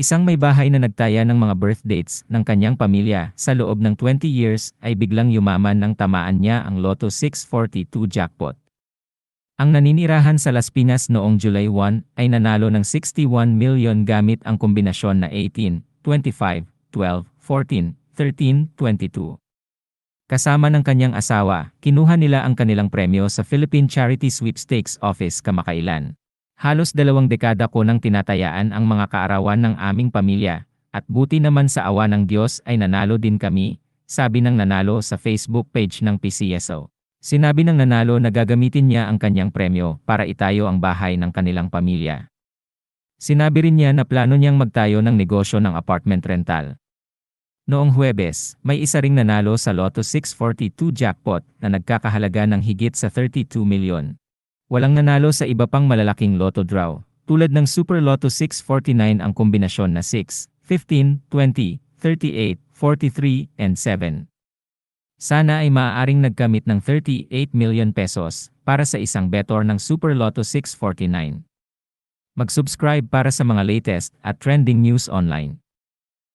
Isang may bahay na nagtaya ng mga birth dates ng kanyang pamilya sa loob ng 20 years ay biglang yumaman nang tamaan niya ang Lotto 642 jackpot. Ang naninirahan sa Las Piñas noong July 1 ay nanalo ng 61 million gamit ang kombinasyon na 18, 25, 12, 14, 13, 22. Kasama ng kanyang asawa, kinuha nila ang kanilang premyo sa Philippine Charity Sweepstakes Office kamakailan. Halos 2 dekada ko nang tinatayaan ang mga kaarawan ng aming pamilya, at buti naman sa awa ng Diyos ay nanalo din kami, sabi ng nanalo sa Facebook page ng PCSO. Sinabi ng nanalo na gagamitin niya ang kanyang premyo para itayo ang bahay ng kanilang pamilya. Sinabi rin niya na plano niyang magtayo ng negosyo ng apartment rental. Noong Huwebes, may isa ring nanalo sa Lotto 642 jackpot na nagkakahalaga ng higit sa 32 milyon. Walang nanalo sa iba pang malalaking lotto draw, tulad ng Super Lotto 649 ang kombinasyon na 6, 15, 20, 38, 43, and 7. Sana ay maaaring nagkamit ng 38 million pesos para sa isang betor ng Super Lotto 649. Mag-subscribe para sa mga latest at trending news online.